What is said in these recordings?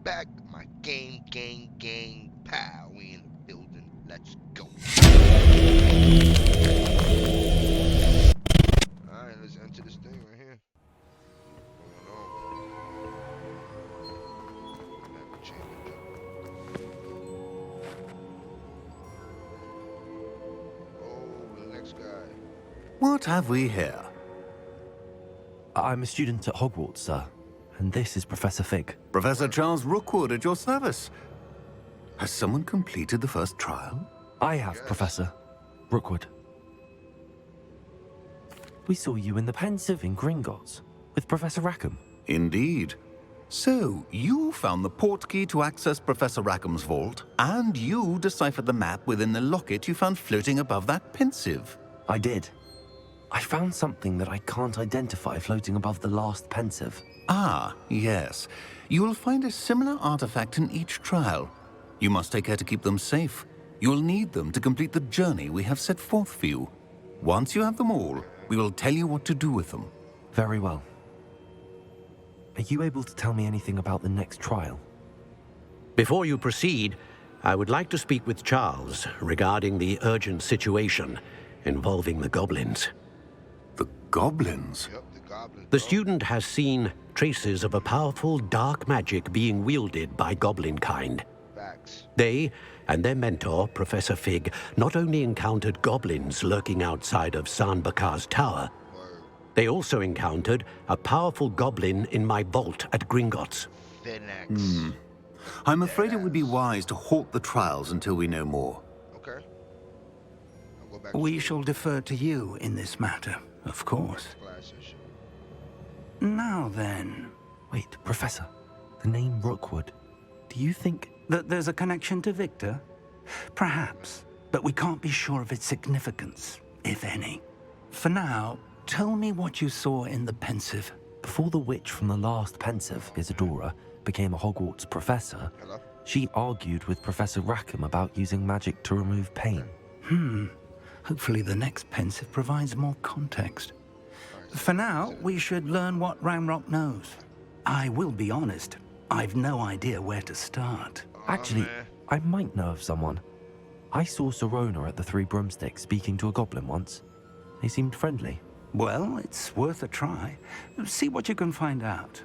back. My gang, pow. We in the building. Let's go. Alright, let's enter this thing right here. What's going on? Magic chamber. Oh, the next guy. What have we here? I'm a student at Hogwarts, sir, and this is Professor Fig. Professor Charles Rookwood at your service. Has someone completed the first trial? I have, Yes. Professor Rookwood. We saw you in the Pensive in Gringotts with Professor Rackham. Indeed. So, you found the portkey to access Professor Rackham's vault, and you deciphered the map within the locket you found floating above that Pensive. I did. I found something that I can't identify floating above the last Pensive. Ah, yes. You will find a similar artifact in each trial. You must take care to keep them safe. You will need them to complete the journey we have set forth for you. Once you have them all, we will tell you what to do with them. Very well. Are you able to tell me anything about the next trial? Before you proceed, I would like to speak with Charles regarding the urgent situation involving the goblins. The goblins? Yep, the goblin. The student has seen traces of a powerful dark magic being wielded by goblin kind. Facts. They and their mentor, Professor Fig, not only encountered goblins lurking outside of San Bakar's tower, Word. they also encountered a powerful goblin in my vault at Gringotts. Phoenix. I'm afraid it would be wise to halt the trials until we know more. Okay. I'll go back We to shall defer to you in this matter, of course. class and shit. Now then, Wait, Professor, the name Rookwood. Do you think... that there's a connection to Victor? Perhaps, but we can't be sure of its significance, if any. For now, tell me what you saw in the Pensive. Before the witch from the last Pensive, Isadora, became a Hogwarts professor, Hello? she argued with Professor Rackham about using magic to remove pain. Hopefully the next Pensive provides more context. For now, we should learn what Ramrock knows. I will be honest, I've no idea where to start. Actually, man. I might know of someone. I saw Serona at the Three Broomsticks speaking to a goblin once. They seemed friendly. Well, it's worth a try. See what you can find out.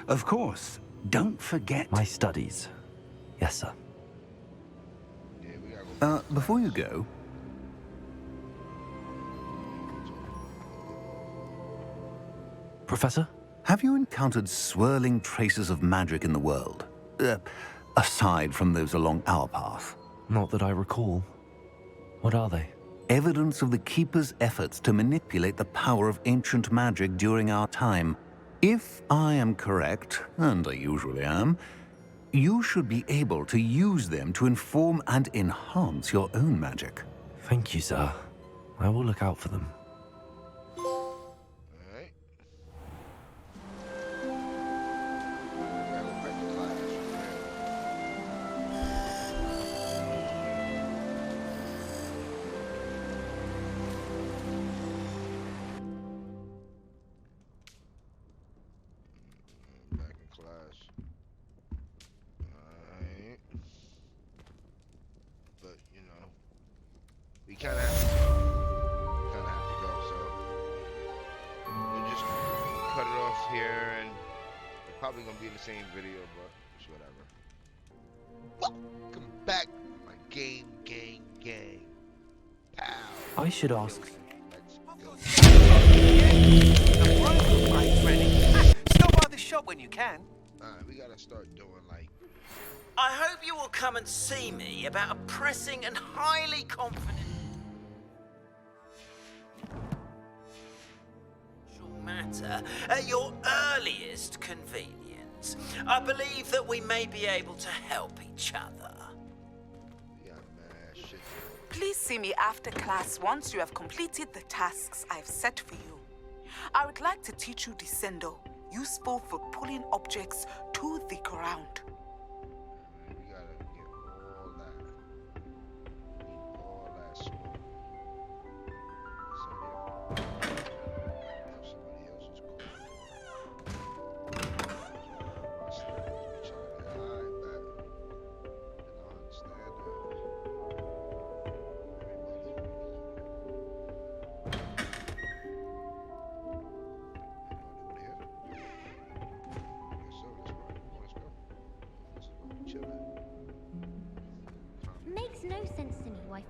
Of course, don't forget... My studies. Yes, sir. Yeah, we gotta go. Before you go, Professor? have you encountered swirling traces of magic in the world? Aside from those along our path. Not that I recall. What are they? Evidence of the Keeper's efforts to manipulate the power of ancient magic during our time. If I am correct, and I usually am, you should be able to use them to inform and enhance your own magic. Thank you, sir. I will look out for them. Alright. We gotta go back to class. Back in class. Alright. But, you know, we kinda have to go, so we'll just cut it off here, and it's probably gonna be in the same video, but it's whatever. Welcome back, my gang. Pow. I should ask... Let's go. The broken blade's ready. Stop by the shop when you can. Alright, we gotta start doing like I hope you will come and see me about a pressing and highly confident matter at your earliest convenience. I believe that we may be able to help each other. yeah, man, shit. Please see me after class once you have completed the tasks I've set for you. I would like to teach you Descendo, useful for pulling objects to the ground. We gotta get all that. All that smoke. So, yeah. Somebody else is cool.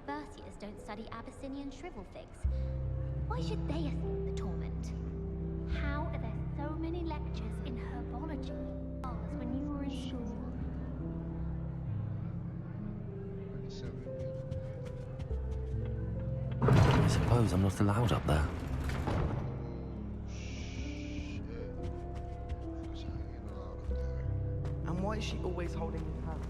first years don't study Abyssinian shrivel figs? Why should they escape the torment? How are there so many lectures in herbology when you were in school? 27. I suppose I'm not allowed up there. And why is she always holding his hand?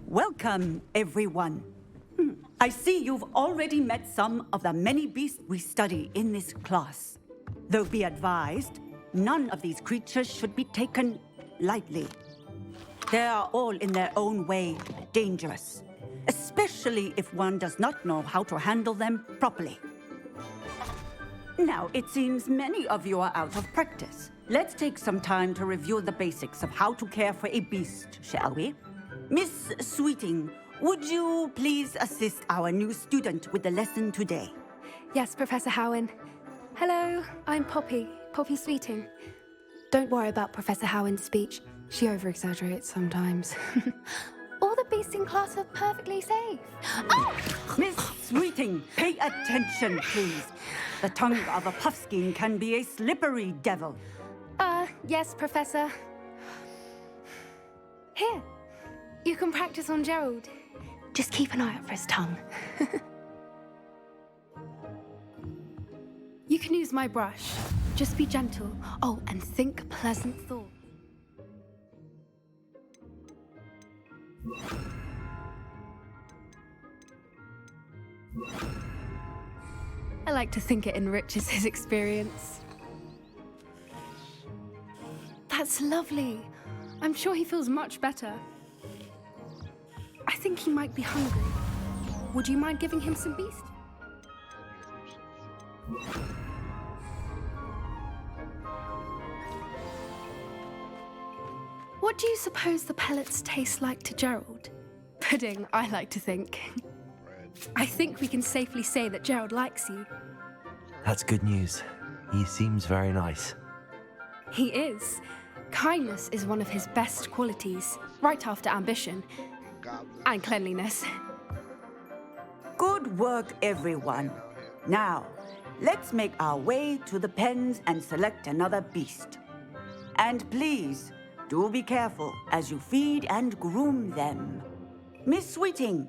Welcome, everyone. I see you've already met some of the many beasts we study in this class. Though be advised, none of these creatures should be taken lightly. They are all in their own way dangerous, especially if one does not know how to handle them properly. Now, it seems many of you are out of practice. Let's take some time to review the basics of how to care for a beast, shall we? Miss Sweeting, would you please assist our new student with the lesson today? Yes, Professor Howen. Hello, I'm Poppy Sweeting. Don't worry about Professor Howen's speech. She over-exaggerates sometimes. All the beasts in class are perfectly safe. Oh! Miss Sweeting, pay attention, please. The tongue of a puffskein can be a slippery devil. Yes, Professor. Here, you can practice on Gerald. Just keep an eye out for his tongue. You can use my brush. Just be gentle. Oh, and think pleasant thoughts. I like to think it enriches his experience. That's lovely. I'm sure he feels much better. I think he might be hungry. Would you mind giving him some beast? What do you suppose the pellets taste like to Gerald? Pudding, I like to think. I think we can safely say that Gerald likes you. That's good news. He seems very nice. He is. Kindness is one of his best qualities, right after ambition and cleanliness. Good work, everyone. Now, let's make our way to the pens and select another beast. And please, do be careful as you feed and groom them. Miss Sweeting,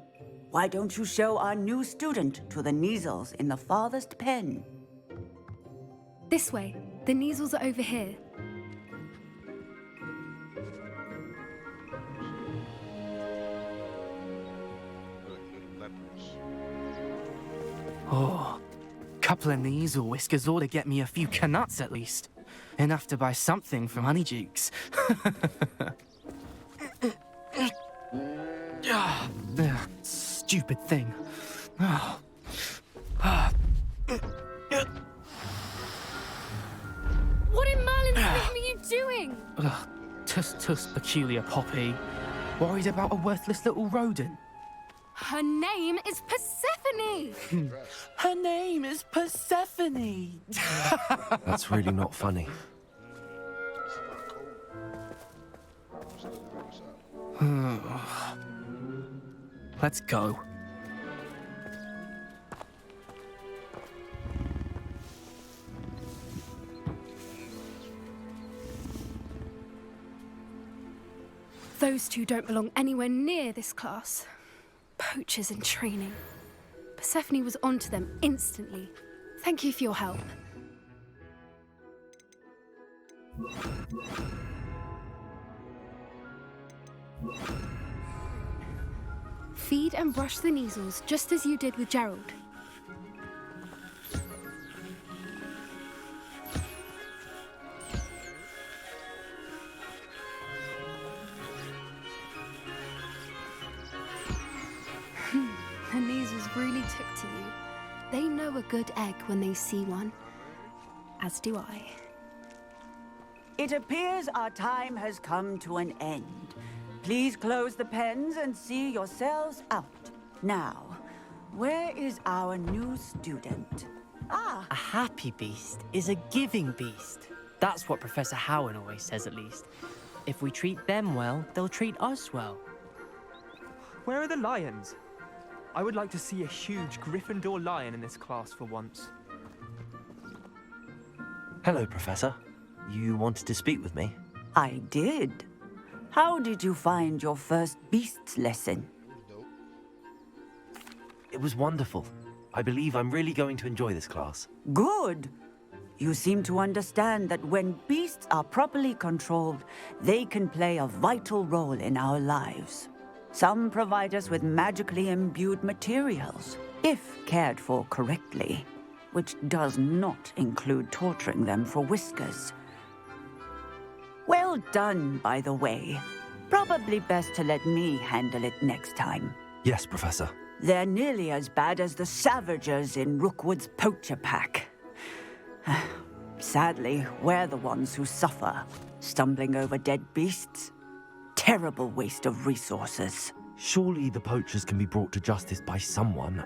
why don't you show our new student to the Neasels in the farthest pen? This way. The Neasels are over here. Oh, couple of Neasel whiskers ought to get me a few canuts at least. Enough to buy something from Honeydukes. Stupid thing. Oh. What in Merlin's name are you doing? Tuss, peculiar Poppy. Worried about a worthless little rodent? Her name is Persephone! Her name is Persephone! That's really not funny. Let's go. Those two don't belong anywhere near this class. Poachers in training. Persephone was onto them instantly. Thank you for your help. Feed and brush the measles just as you did with Gerald. The measles really took to you. They know a good egg when they see one. As do I. It appears our time has come to an end. Please close the pens and see yourselves out. Now, where is our new student? Ah, A happy beast is a giving beast. That's what Professor Howen always says, at least. If we treat them well, they'll treat us well. Where are the lions? I would like to see a huge Gryffindor lion in this class for once. Hello, Professor. You wanted to speak with me? I did. How did you find your first beasts lesson? It was wonderful. I believe I'm really going to enjoy this class. Good. You seem to understand that when beasts are properly controlled, they can play a vital role in our lives. Some provide us with magically imbued materials, if cared for correctly, which does not include torturing them for whiskers. Well done, by the way. Probably best to let me handle it next time. Yes, Professor. They're nearly as bad as the Savagers in Rookwood's poacher pack. Sadly, we're the ones who suffer, stumbling over dead beasts. Terrible waste of resources. Surely the poachers can be brought to justice by someone.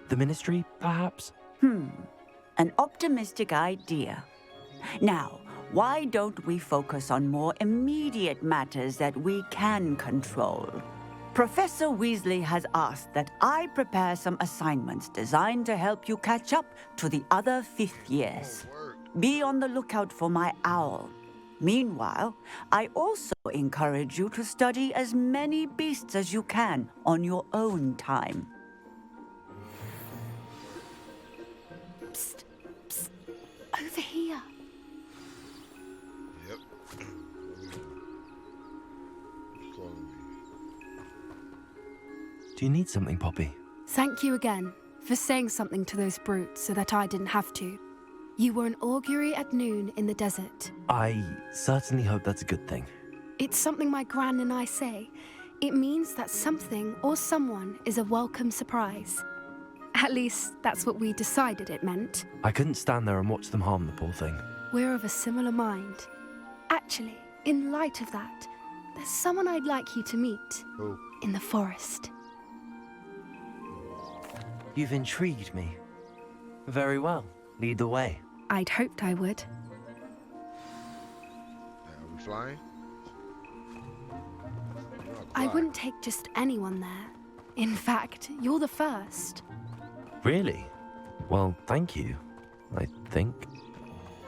The Ministry, perhaps? An optimistic idea. Now, why don't we focus on more immediate matters that we can control? Professor Weasley has asked that I prepare some assignments designed to help you catch up to the other fifth years. Be on the lookout for my owl. Meanwhile, I also encourage you to study as many beasts as you can on your own time. Psst, psst. Over here. Yep. Calling me. Do you need something, Poppy? Thank you again for saying something to those brutes so that I didn't have to. You were an augury at noon in the desert. I certainly hope that's a good thing. It's something my gran and I say. It means that something or someone is a welcome surprise. At least, that's what we decided it meant. I couldn't stand there and watch them harm the poor thing. We're of a similar mind. Actually, in light of that, there's someone I'd like you to meet. Who? In the forest. You've intrigued me. Very well. Lead the way. I'd hoped I would. Are we flying? I wouldn't take just anyone there. In fact, you're the first. Really? Well, thank you, I think.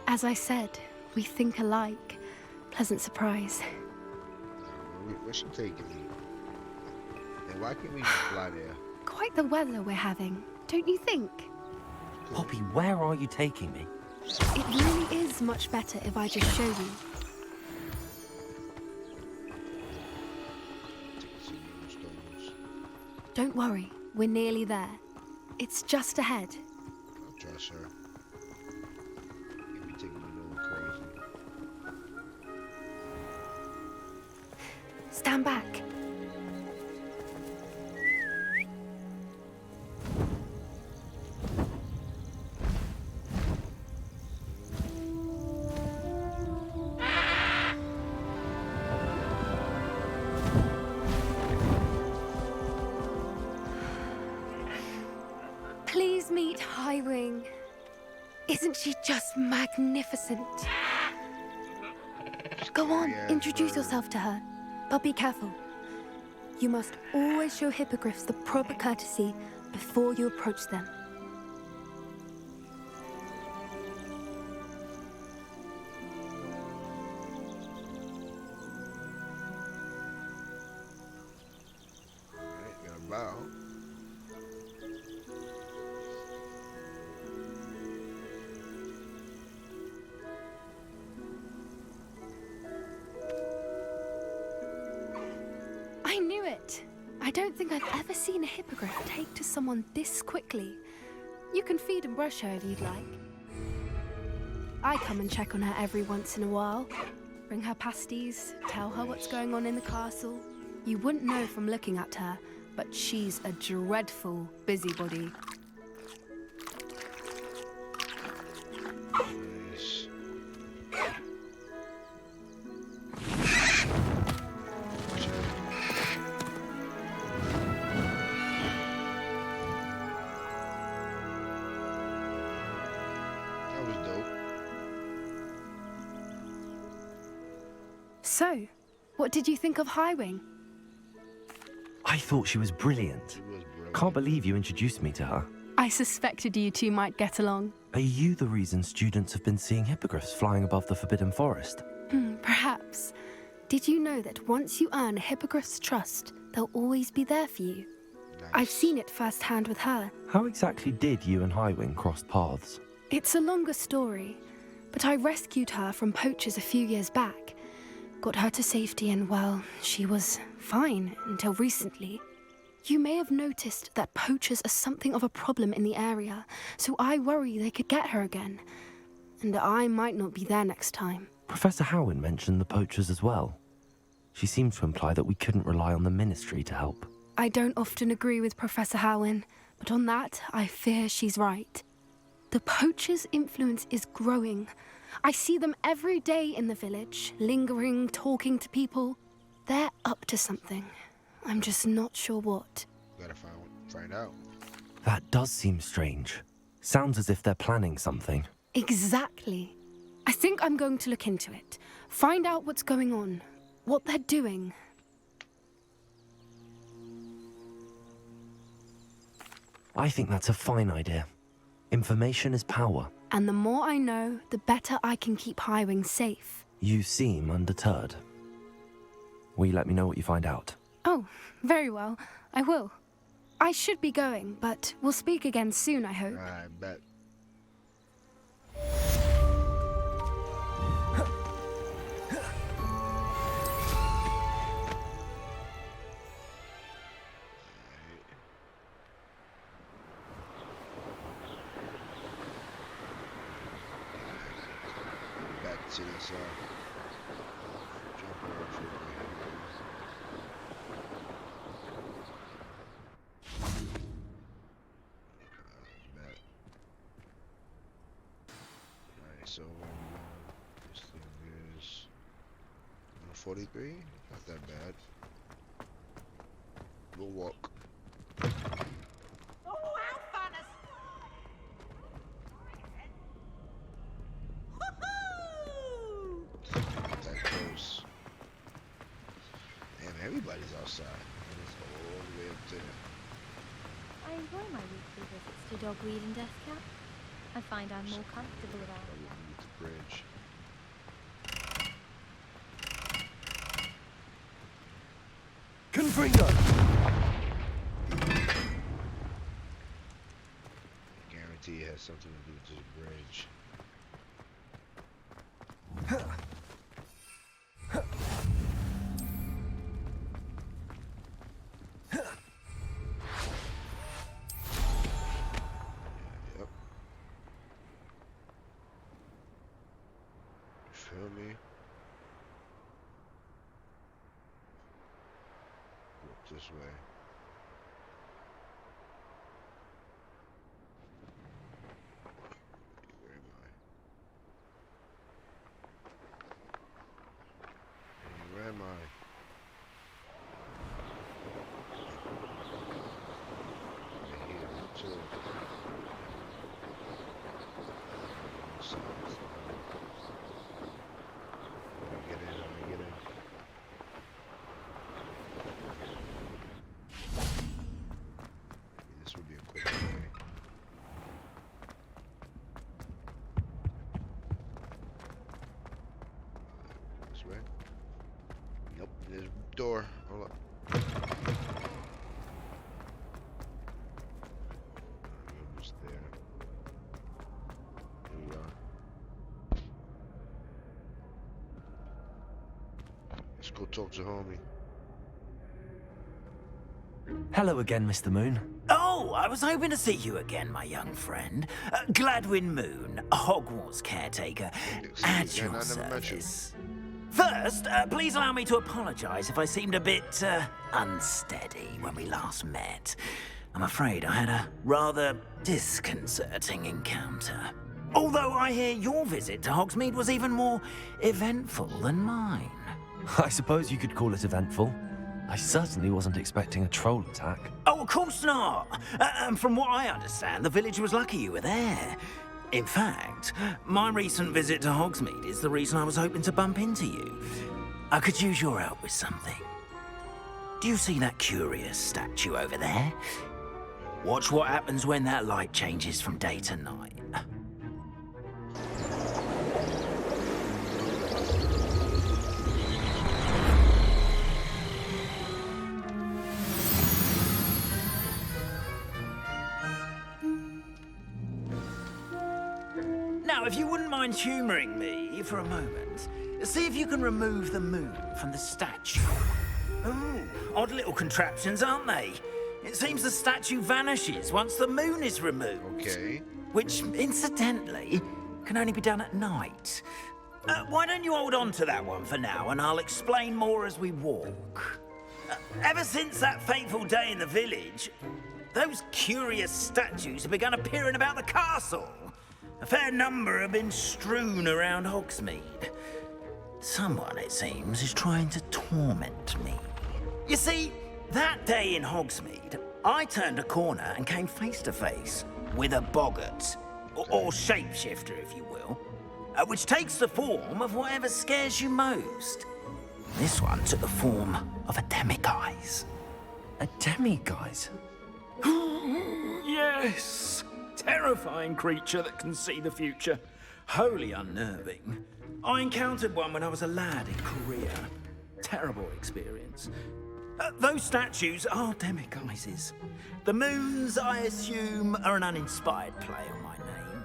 As I said, we think alike. Pleasant surprise. Where's she taking me? And why can't we just fly there? Quite the weather we're having, don't you think? Poppy, where are you taking me? It really is much better if I just show you. Don't worry, we're nearly there. It's just ahead. I'll trust her. You be taking me a little crazy. Stand back. Isn't she just magnificent? Go on, Yeah, introduce bird. yourself to her. But be careful. You must always show hippogriffs the proper courtesy before you approach them. Alright, gonna bow. I knew it. I don't think I've ever seen a hippogriff take to someone this quickly. You can feed and brush her if you'd like. I come and check on her every once in a while. Bring her pasties, tell her what's going on in the castle. You wouldn't know from looking at her, but she's a dreadful busybody. Nice. That was dope. So, what did you think of Highwing? I thought she was brilliant. It was brilliant. Can't believe you introduced me to her. I suspected you two might get along. Are you the reason students have been seeing hippogriffs flying above the Forbidden Forest? Perhaps. Did you know that once you earn a hippogriff's trust, they'll always be there for you? Nice. I've seen it firsthand with her. How exactly did you and Highwing cross paths? It's a longer story, but I rescued her from poachers a few years back. Got her to safety and, well, she was fine until recently. You may have noticed that poachers are something of a problem in the area, so I worry they could get her again. And I might not be there next time. Professor Howin mentioned the poachers as well. She seemed to imply that we couldn't rely on the ministry to help. I don't often agree with Professor Howin, but on that, I fear she's right. The poachers' influence is growing. I see them every day in the village, lingering, talking to people. They're up to something. I'm just not sure what. Gotta find out. That does seem strange. Sounds as if they're planning something. Exactly. I think I'm going to look into it. Find out what's going on, what they're doing. I think that's a fine idea. Information is power. And the more I know, the better I can keep Highwing safe. You seem undeterred. Will you let me know what you find out? Oh, very well. I will. I should be going, but we'll speak again soon, I hope. I bet. Back to this jump over for back. Alright, so this thing is 143. Not that bad. We'll walk. Not that close. Damn, everybody's outside. And it's all the way up there. I enjoy my weekly visits to Dogweed and Deathcap. I find I'm more comfortable I around. wouldn't need the bridge. Confringo! Guarantee it has something to do with this bridge. Yep. You feel me? Look this way. Where am I? Hey, where am I? Right here, too. There's a door. Hold up. Almost there. Here we are. Let's go talk to homie. Hello again, Mr. Moon. Oh, I was hoping to see you again, my young friend. Gladwin Moon, Hogwarts caretaker, at your service. First, please allow me to apologize if I seemed a bit unsteady when we last met. I'm afraid I had a rather disconcerting encounter. Although I hear your visit to Hogsmeade was even more eventful than mine. I suppose you could call it eventful. I certainly wasn't expecting a troll attack. Oh, of course not. And from what I understand, the village was lucky you were there. In fact, my recent visit to Hogsmeade is the reason I was hoping to bump into you. I could use your help with something. Do you see that curious statue over there? Watch what happens when that light changes from day to night. Now, if you wouldn't mind humouring me for a moment, see if you can remove the moon from the statue. Ooh, odd little contraptions, aren't they? It seems the statue vanishes once the moon is removed. Okay. Which, incidentally, can only be done at night. Why don't you hold on to that one for now, and I'll explain more as we walk. Ever since that fateful day in the village, those curious statues have begun appearing about the castle. A fair number have been strewn around Hogsmeade. Someone, it seems, is trying to torment me. You see, that day in Hogsmeade, I turned a corner and came face to face with a boggart, or shapeshifter, if you will, which takes the form of whatever scares you most. This one took the form of a demiguise. A demiguise? Yes! Terrifying creature that can see the future. Wholly unnerving. I encountered one when I was a lad in Korea. Terrible experience. Those statues are demiguises. The moons, I assume, are an uninspired play on my name.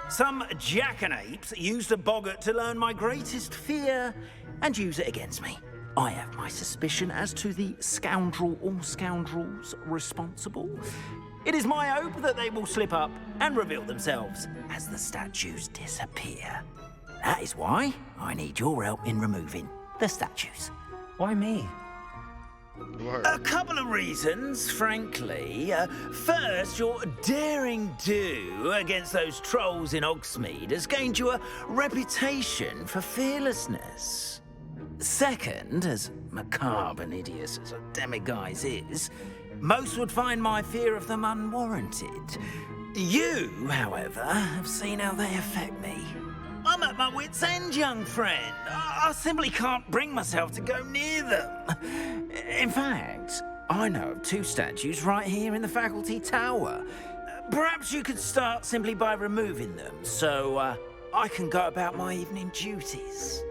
Some jackanapes used a boggart to learn my greatest fear and use it against me. I have my suspicion as to the scoundrel or scoundrels responsible. It is my hope that they will slip up and reveal themselves as the statues disappear. That is why I need your help in removing the statues. Why me? A couple of reasons, frankly. First, your daring do against those trolls in Hogsmeade has gained you a reputation for fearlessness. Second, as macabre and hideous as a demiguise is, most would find my fear of them unwarranted. You, however, have seen how they affect me. I'm at my wit's end, young friend. I simply can't bring myself to go near them. In fact, I know of two statues right here in the faculty tower. Perhaps you could start simply by removing them, so I can go about my evening duties.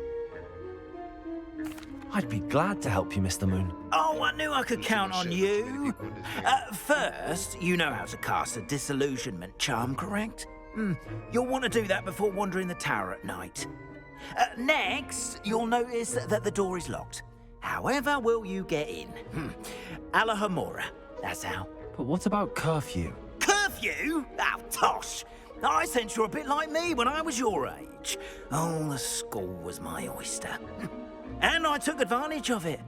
I'd be glad to help you, Mr. Moon. Oh, I knew I could count on you. First, you know how to cast a disillusionment charm, correct? You'll want to do that before wandering the tower at night. Next, you'll notice that the door is locked. However will you get in? Alahomora, that's how. But what about curfew? Curfew? Oh, tosh. I sense you're a bit like me when I was your age. Oh, the school was my oyster. And I took advantage of it.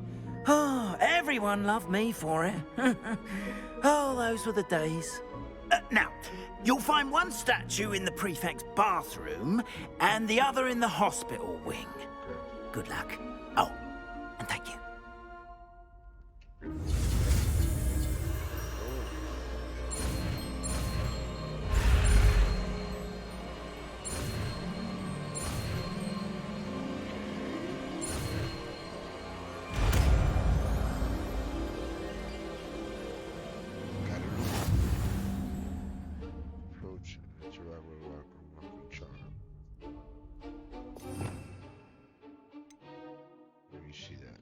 Oh, everyone loved me for it. Oh, those were the days. Now, you'll find one statue in the prefect's bathroom and the other in the hospital wing. Good luck. Oh, and thank you. Let me see that.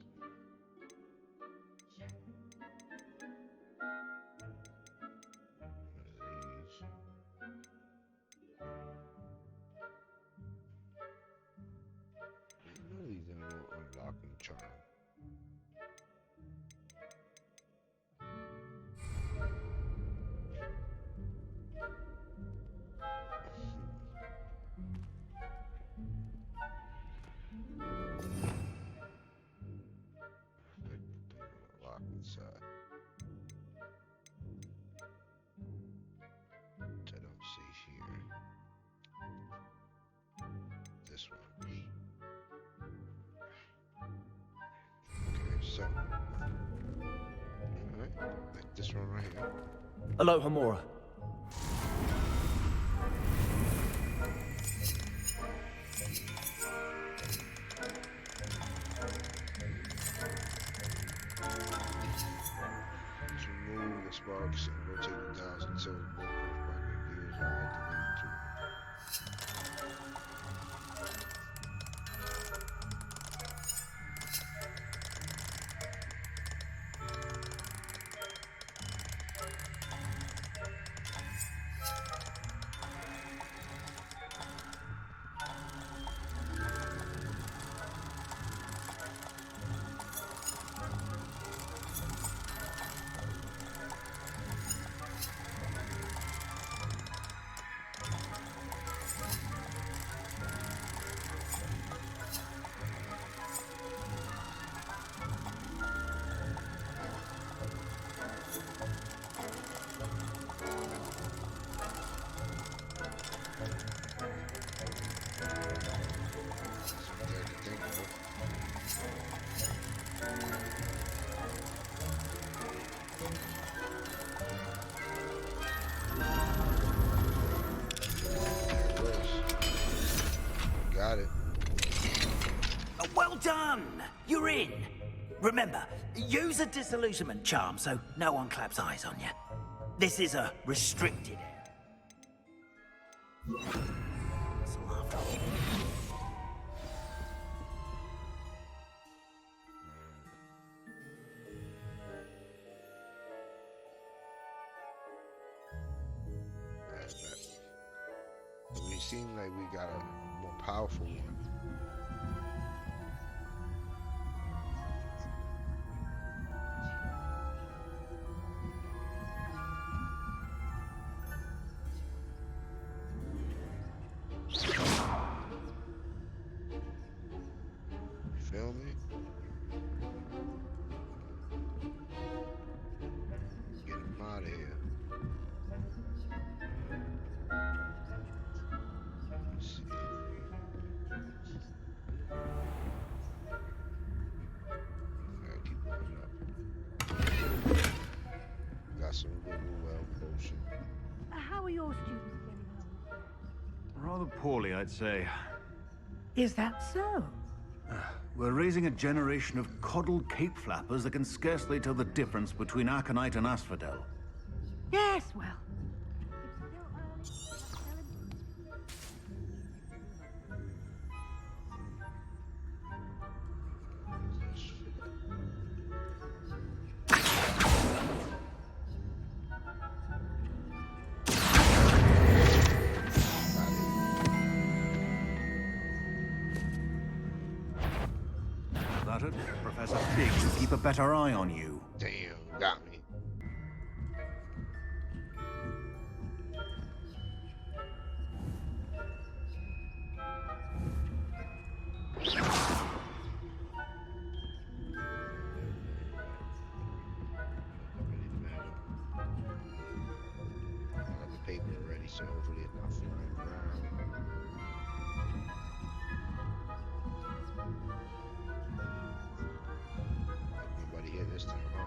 this one. Okay, so. Alright, like this one right here. Hello, Hamura. To remove the sparks and rotate the dials until both corresponding gears are activated too. Got it. Well done! You're in. Remember, use a disillusionment charm so no one claps eyes on you. This is a restricted area. That's all after all. We seem like we got a more powerful one. Feel me? Get him out of here. Let's see. Gotta keep going up. Got some little potion. How are your students getting along? Rather poorly, I'd say. Is that so? We're raising a generation of coddled cape flappers that can scarcely tell the difference between Aconite and Asphodel. Yes, well. That it? Professor Fig should keep a better eye on you. Damn, got me. I have the paper ready, so hopefully it's not flying around. Nobody here this time, huh?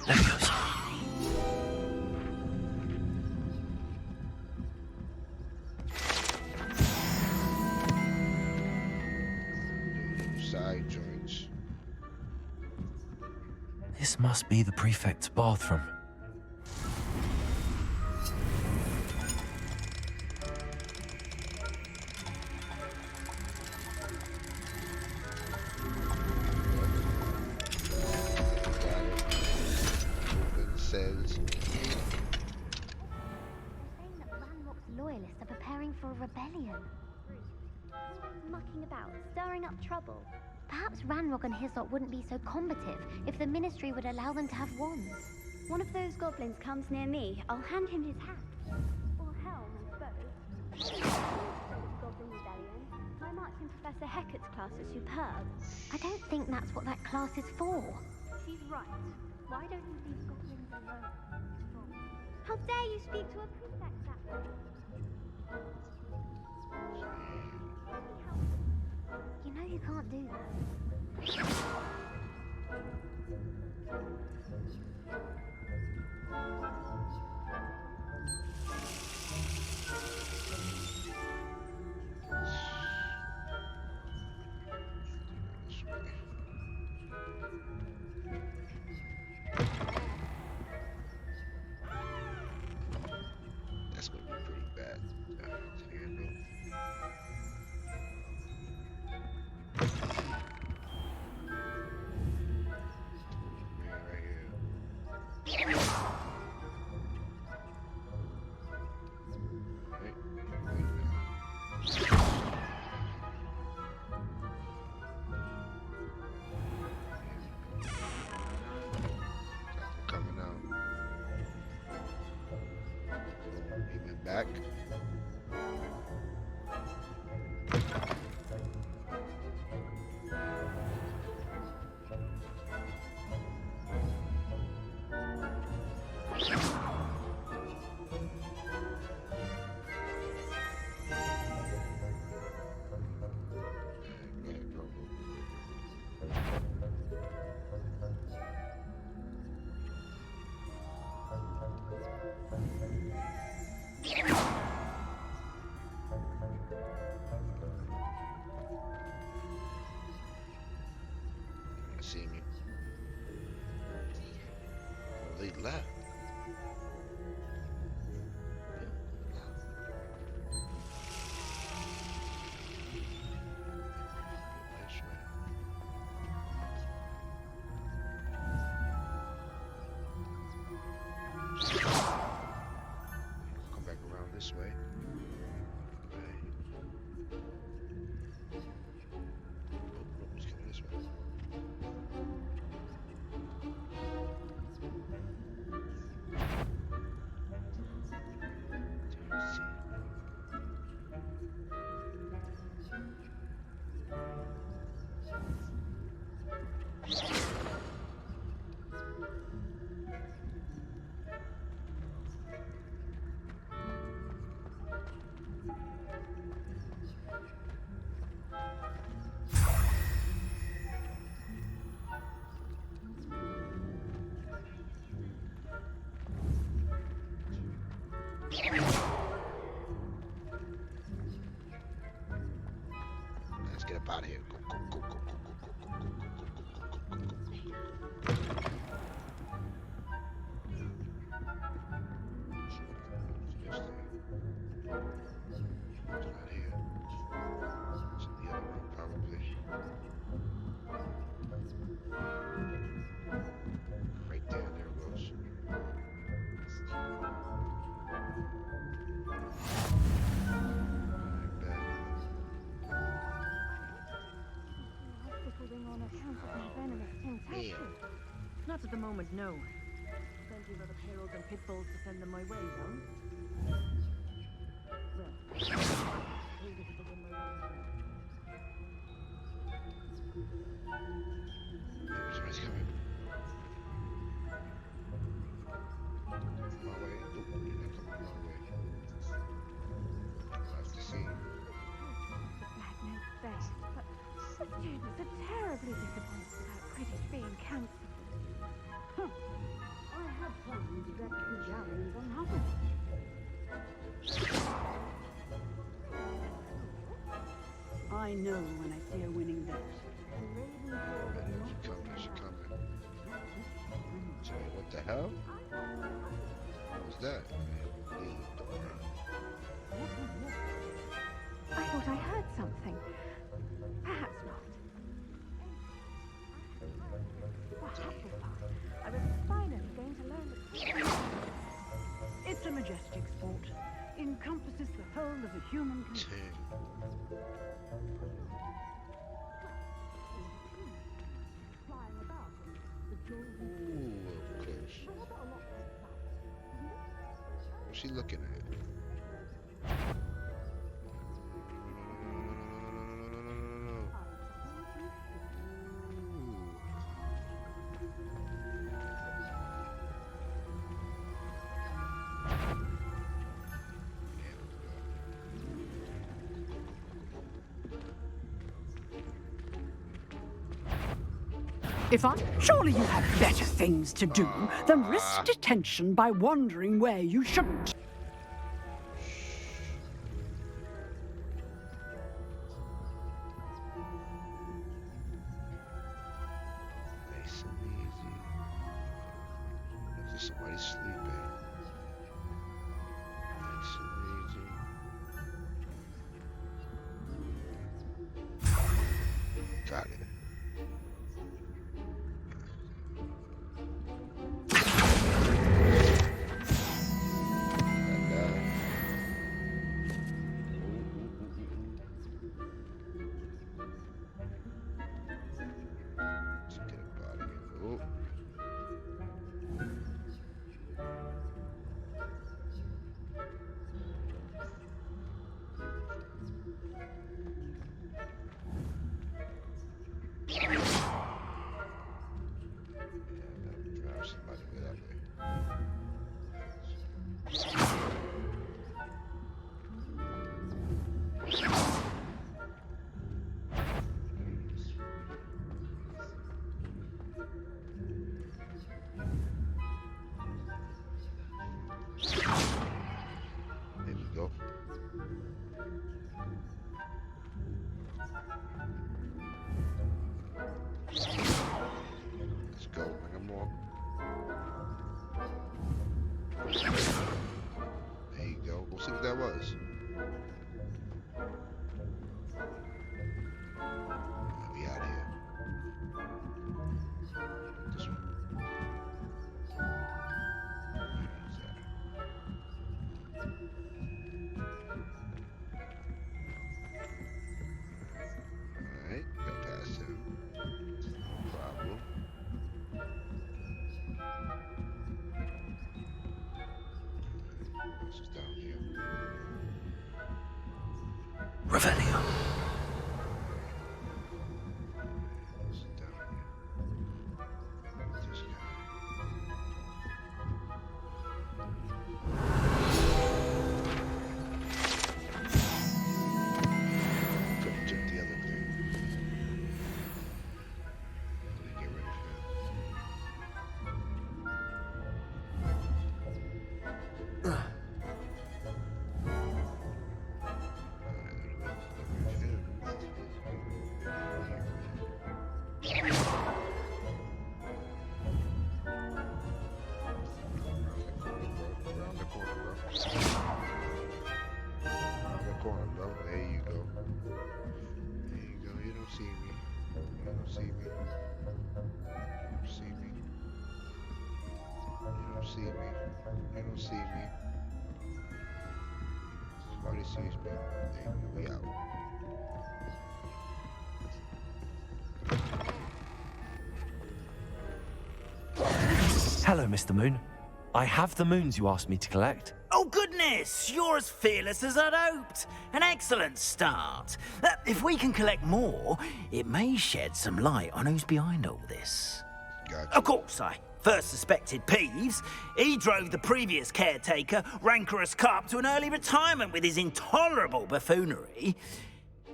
Leviosa. Side joints. This must be the prefect's bathroom. Says Loyalists are preparing for a rebellion. Always mucking about, stirring up trouble. Perhaps Ranrock and his lot wouldn't be so combative if the Ministry would allow them to have wands. One of those goblins comes near me, I'll hand him his hat. Or helm, I suppose. Goblin Rebellion. My marks in Professor Hecat's class are superb. I don't think that's what that class is for. She's right. Why don't you leave goblins alone? How dare you speak to a prefect that way? You know you can't do that. that's gonna be pretty bad to handle. Coming out. Even back. See me. Oh, they left. Come back around this way. Okay. Oh, he's coming this way. Let's get up out of here. Go, go, go, go, go, go, go, go, go, go, go, go, go, go, go. It's not here. It's in the other room, probably. Right there, there it goes. Not at the moment, no. Plenty of other payrolls and pitfalls to send them my way, though. Well, very difficult in my way. Somebody's coming. My way. Nope, you're not coming my way. I'll have to see. Bad news there, but the students are terribly disappointed about British being cancelled. Huh. had planned to get the galleons on Hogwarts. I know when I see a winning bet. She coming. What the hell? What was that? I thought I heard something. Perhaps not. I was finally going to learn that. It's a majestic sport. Encompasses the whole of the human condition. Flying about. The Ooh, of course. What's she looking at? Surely you have better things to do than risk detention by wandering where you shouldn't. Nice and easy. Looks like somebody's sleeping. Nice and easy. Got it. There we go. Let's go. Bring them more. There you go. We'll see what that was. We out of here. This one. Alright, got past him. No problem. This is down here. Revelio. This is down here. This guy. Couldn't took the other thing. Let me get rid of him. Around the corner, bro. Around the corner, bro. There you go. There you go. You don't see me. You don't see me. You don't see me. You don't see me. You don't see me. Nobody sees me. There you go. We out. Hello, Mr. Moon. I have the moons you asked me to collect. Oh, goodness! You're as fearless as I'd hoped. An excellent start. If we can collect more, it may shed some light on who's behind all this. Gotcha. Of course, I first suspected Peeves. He drove the previous caretaker, Rancorous Carp, to an early retirement with his intolerable buffoonery.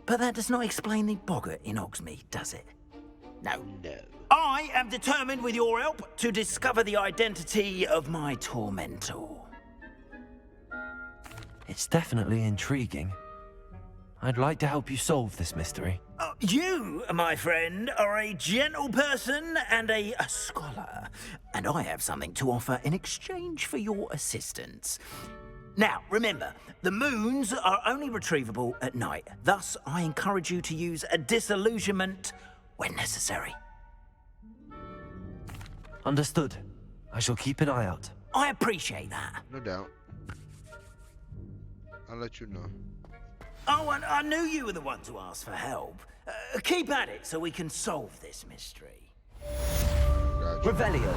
But that does not explain the boggart in Hogsmeade, does it? No. No. I I am determined, with your help, to discover the identity of my tormentor. It's definitely intriguing. I'd like to help you solve this mystery. You, my friend, are a gentle person and a scholar, and I have something to offer in exchange for your assistance. Now, remember, the moons are only retrievable at night. Thus, I encourage you to use a disillusionment when necessary. Understood. I shall keep an eye out. I appreciate that. No doubt. I'll let you know. Oh, and I knew you were the one to ask for help. Keep at it so we can solve this mystery. Gotcha. Revelio.